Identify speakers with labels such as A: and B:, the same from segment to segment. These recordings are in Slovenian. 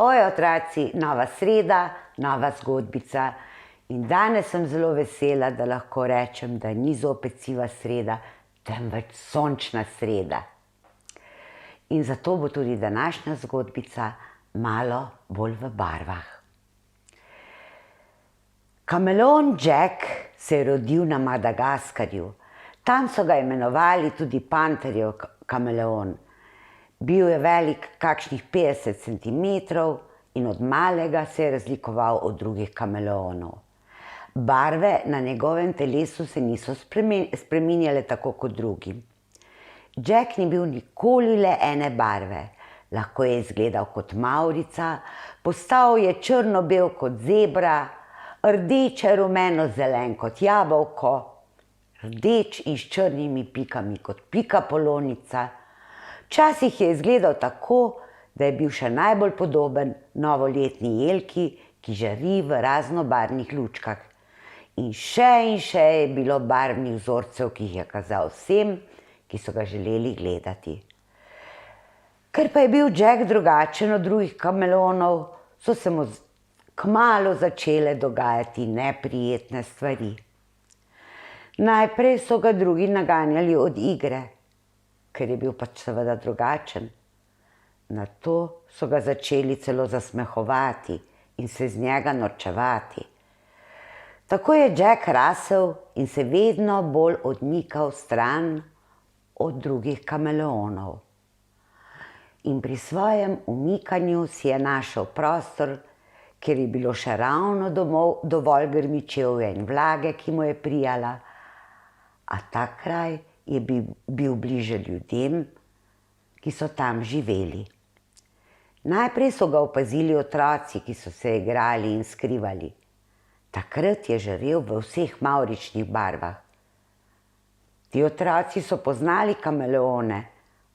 A: Oj, otroci, nova sreda, nova zgodbica. In danes sem zelo vesela, da lahko rečem, da ni zopet siva sreda, temveč sončna sreda. In zato bo tudi današnja zgodbica malo bolj v barvah. Kameleon Jack se je rodil na Madagaskarju. Tam so ga imenovali tudi panterjev kameleon. Bil je velik kakšnih 50 centimetrov in od malega se je razlikoval od drugih kameleonov. Barve na njegovem telesu se niso spreminjale tako kot drugim. Jack ni bil nikoli le ene barve. Lahko je izgledal kot mavrica, postal je črno-bel kot zebra, rdeče rumeno zelen kot jabolko, rdeč in s črnimi pikami kot pika polonica. Včasih je izgledal tako, da je bil še najbolj podoben novoletni jelki, ki žari v raznobarvnih lučkah. In še je bilo barvnih vzorcev, ki jih je kazal vsem, ki so ga želeli gledati. Ker pa je bil Jack drugačen od drugih kameleonov, so se mu kmalu začele dogajati neprijetne stvari. Najprej so ga drugi naganjali od igre, ker je bil pač seveda drugačen. Nato so ga začeli celo zasmehovati in se z njega norčevati. Tako je Jack rasel in se vedno bolj odmikal stran od drugih kameleonov. In pri svojem umikanju si je našel prostor, kjer je bilo še ravno dovolj grmičevja in vlage, ki mu je prijala, a ta kraj je bil bliže ljudem, ki so tam živeli. Najprej so ga opazili otroci, ki so se igrali in skrivali. Takrat je žarel v vseh mavričnih barvah. Ti otroci so poznali kameleone,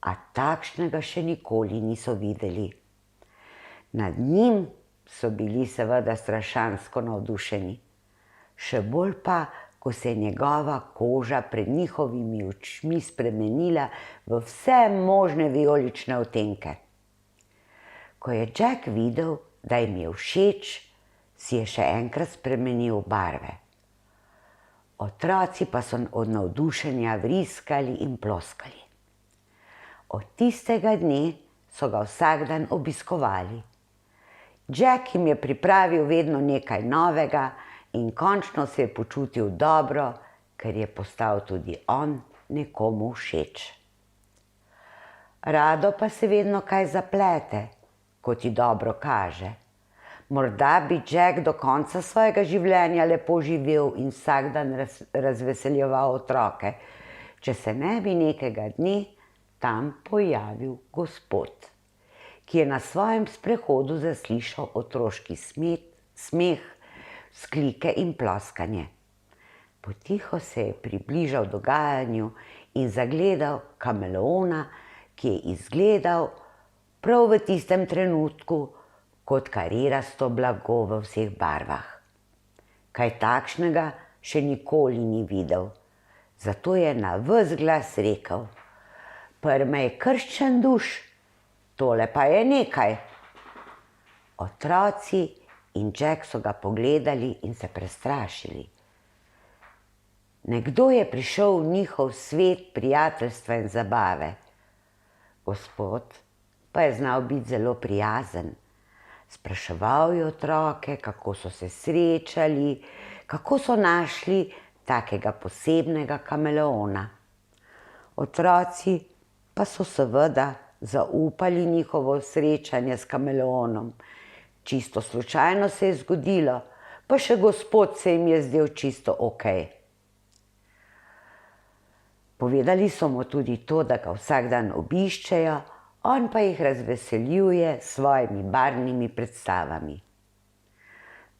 A: a takšnega še nikoli niso videli. Nad njim so bili seveda strašansko navdušeni. Še bolj pa, ko se je njegova koža pred njihovimi očmi spremenila v vse možne vijolične odtenke. Ko je Jack videl, da jim je všeč, si je še enkrat spremenil barve. Otroci pa so od navdušenja vriskali in ploskali. Od tistega dne so ga vsak dan obiskovali. Jack jim je pripravil vedno nekaj novega in končno se je počutil dobro, ker je postal tudi on nekomu všeč. Rado pa se vedno kaj zaplete, ko ti dobro kaže. Morda bi Jack do konca svojega življenja lepo živel in vsak dan razveseljeval otroke, če se ne bi nekega dne tam pojavil gospod, ki je na svojem sprehodu zaslišal otroški smeh, vzklike in ploskanje. Potiho se je približal dogajanju in zagledal kameleona, ki je izgledal prav v tistem trenutku kot karirasto blago v vseh barvah. Kaj takšnega še nikoli ni videl, zato je na ves glas rekel: "Prme je krščen duš, tole pa je nekaj." Otroci in Jack so ga pogledali in se prestrašili. Nekdo je prišel v njihov svet prijateljstva in zabave. Gospod pa je znal biti zelo prijazen. Spraševal je otroke, kako so se srečali, kako so našli takega posebnega kameleona. Otroci pa so seveda zaupali njihovo srečanje s kameleonom. Čisto slučajno se je zgodilo, pa še gospod se jim je zdel čisto okej. Povedali so mu tudi to, da ga vsak dan obiščejo, on pa jih razveseljuje s svojimi barvnimi predstavami.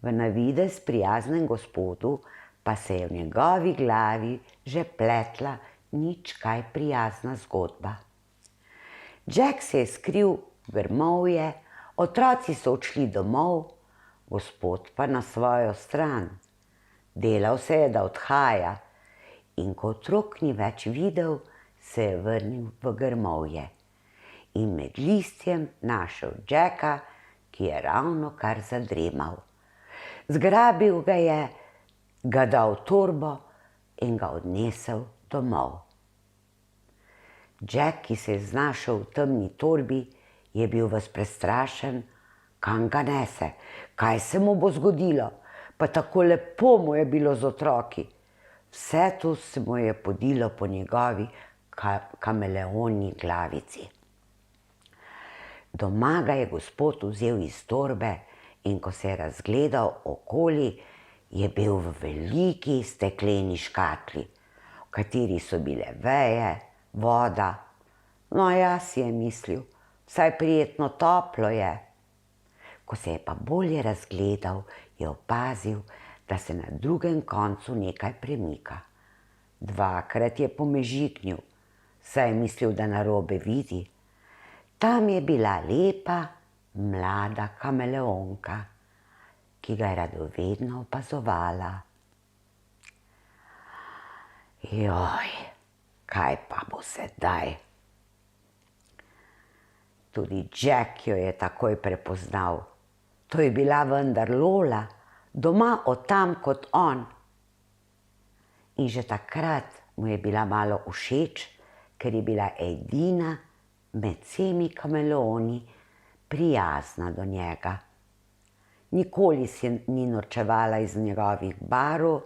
A: V navidez prijaznem gospodu pa se je v njegovi glavi že pletla nič kaj prijazna zgodba. Jack se je skril v grmovje, otroci so odšli domov, gospod pa na svojo stran. Delal se je, da odhaja, in ko otrok ni več videl, se je vrnil v grmovje in med listjem našel Jacka, ki je ravnokar zadremal. Zgrabil ga je, ga dal v torbo in ga odnesel domov. Jack, ki se je znašel v temni torbi, je bil ves prestrašen, kam ga nese, kaj se mu bo zgodilo, pa tako lepo mu je bilo z otroki. Vse to se mu je podilo po njegovi kameleonji glavici. Doma ga je gospod vzel iz torbe in ko se je razgledal okoli, je bil v veliki stekleni škatli, v kateri so bile veje, voda. No, jaz si je mislil, vsaj prijetno toplo je. Ko se je pa bolje razgledal, je opazil, da se na drugem koncu nekaj premika. Dvakrat je pomežiknil, saj je mislil, da narobe vidi. Tam je bila lepa, mlada kameleonka, ki ga je radovedno opazovala. Joj, kaj pa bo sedaj? Tudi Jack jo je takoj prepoznal. To je bila vendar Lola, doma od tam kot on. In že takrat mu je bila malo všeč, ker je bila edina med vsemi kameleoni prijazna do njega. Nikoli si ni norčevala iz njegovih barv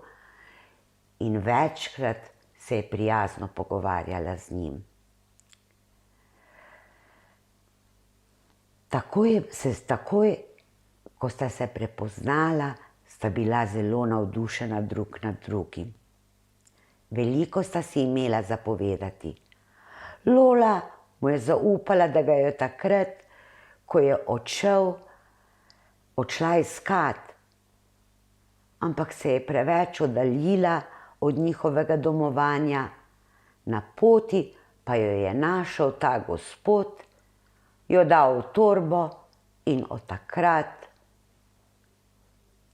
A: in večkrat se je prijazno pogovarjala z njim. Takoj, ko sta se prepoznala, sta bila zelo navdušena drug nad drugim. Veliko sta si imela za povedati. Lola mu je zaupala, da ga je takrat, ko je odšla iskat, ampak se je preveč oddaljila od njihovega domovanja. Na poti pa jo je našel ta gospod, jo dal v torbo in od takrat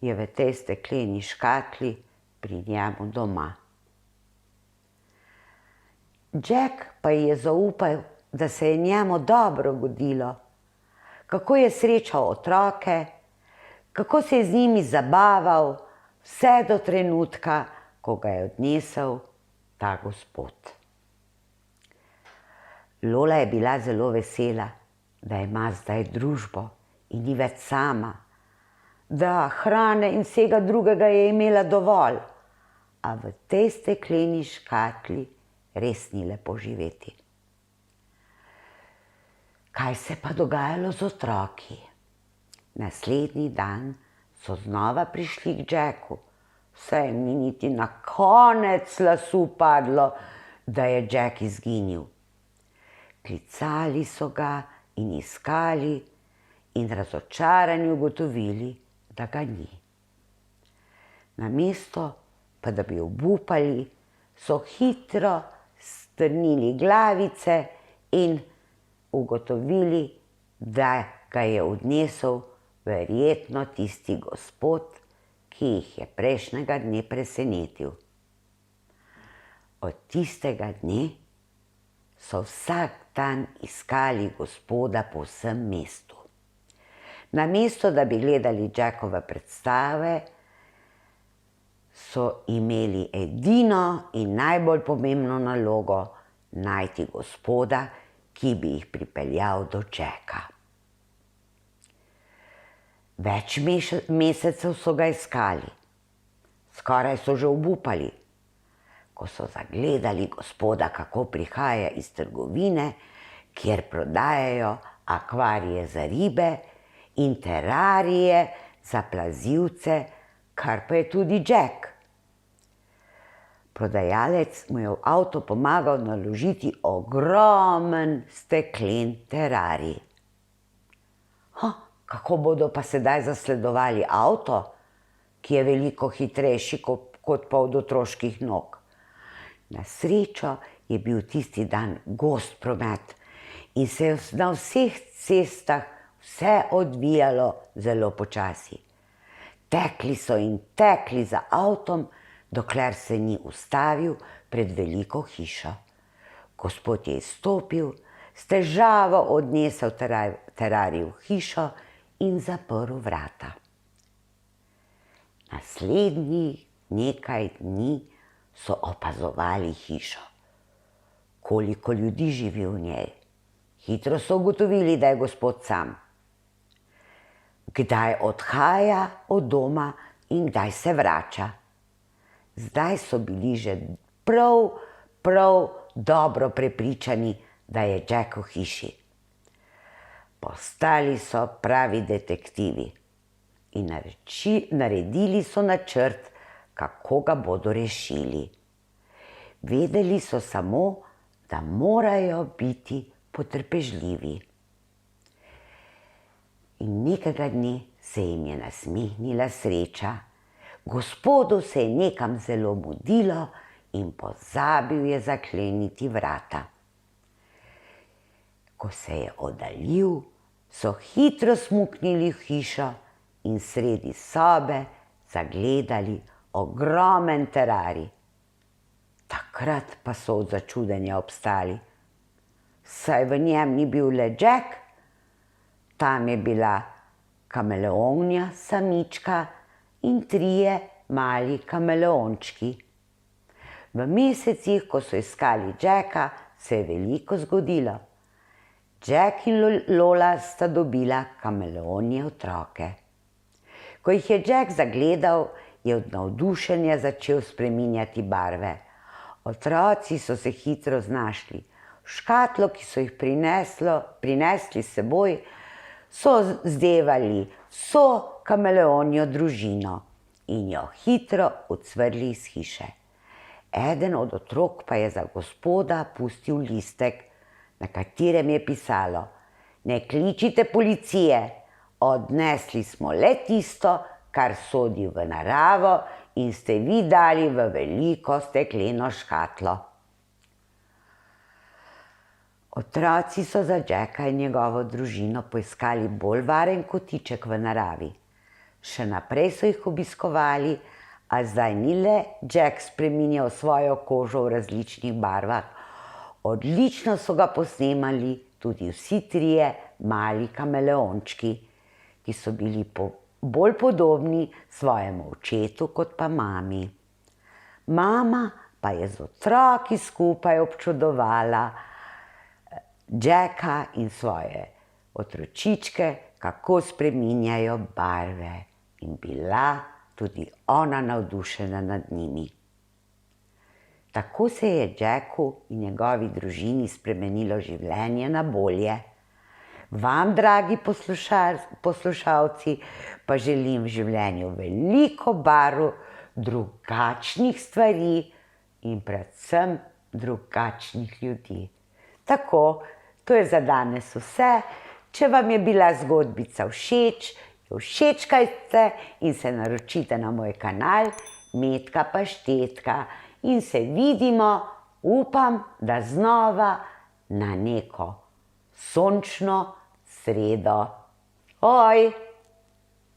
A: je v tej stekleni škatli pri njemu doma. Jack pa ji je zaupal, da se je njemu dobro godilo, kako je srečal otroke, kako se je z njimi zabaval, vse do trenutka, ko ga je odnesel ta gospod. Lola je bila zelo vesela, da ima zdaj družbo in ni več sama, da hrane in vsega drugega je imela dovolj, a v tej stekleni škatli res ni lepo živeti. Kaj se pa dogajalo z otroki? Naslednji dan so znova prišli k Jacku. Saj jim ni niti na konec lasu padlo, da je Jack izginil. Klicali so ga in iskali in razočarani ugotovili, da ga ni. Namesto pa da bi obupali, so hitro strnili glavice in ugotovili, da ga je odnesel verjetno tisti gospod, ki jih je prejšnjega dne presenetil. Od tistega dne so vsak dan iskali gospoda po vsem mestu. Namesto da bi gledali Jackove predstave, so imeli edino in najbolj pomembno nalogo najti gospoda, ki bi jih pripeljal do Jacka. Več mesecev so ga iskali. Skoraj so že obupali, ko so zagledali gospoda, kako prihaja iz trgovine, kjer prodajajo akvarije za ribe in terarije za plazivce, kar pa je tudi Jack. Prodajalec mu je v avto pomagal naložiti ogromen steklen terarij. Kako bodo pa sedaj zasledovali avto, ki je veliko hitrejši kot pa od otroških nog? Na srečo je bil tisti dan gost promet in se je na vseh cestah vse odvijalo zelo počasi. Tekli so in tekli za avtom, dokler se ni ustavil pred veliko hišo. Gospod je izstopil, s težavo odnesel terarij v hišo in zaprl vrata. Naslednjih nekaj dni so opazovali hišo. Koliko ljudi živi v njej. Hitro so ugotovili, da je gospod sam. Kdaj odhaja od doma in kdaj se vrača. Zdaj so bili že prav dobro prepričani, da je Jack v hiši. Postali so pravi detektivi in naredili so načrt, kako ga bodo rešili. Vedeli so samo, da morajo biti potrpežljivi. In nekega dne se jim je nasmehnila sreča. Gospodu se je nekam zelo mudilo in pozabil je zakleniti vrata. Ko se je oddaljil, so hitro smuknili v hišo in sredi sobe zagledali ogromen terarij. Takrat pa so od začudenja obstali. Saj v njem ni bil le Jack, tam je bila kameleonja samička in 3 mali kameleončki. V mesecih, ko so iskali Jacka, se je veliko zgodilo. Jack in Lola sta dobila kameleonje otroke. Ko jih je Jack zagledal, je od navdušenja začel spreminjati barve. Otroci so se hitro znašli. V škatlo, ki so jih prinesli s seboj, so zdevali vso kameleonjo družino in jo hitro odcvrli iz hiše. Eden od otrok pa je za gospoda pustil listek, na katerem je pisalo: "Ne kličite policije, odnesli smo le tisto, kar sodi v naravo in ste vi dali v veliko stekleno škatlo." Otroci so za Jacka in njegovo družino poiskali bolj varen kotiček v naravi. Še naprej so jih obiskovali, a zdaj ni le Jack spreminjal svojo kožo v različnih barvah. Odlično so ga posnemali tudi vsi 3 mali kameleončki, ki so bili bolj podobni svojemu očetu kot pa mami. Mama pa je z otroki skupaj občudovala Jacka in svoje otročičke, kako spreminjajo barve, in bila tudi ona navdušena nad njimi. Tako se je Jacku in njegovi družini spremenilo življenje na bolje. Vam, dragi poslušalci, pa želim v življenju veliko barv, drugačnih stvari in predvsem drugačnih ljudi. Tako, to je za danes vse. Če vam je bila zgodbica všeč, jo všečkajte in se naročite na moj kanal Metka Paštetka in se vidimo, upam, da znova na neko sončno sredo. Oj!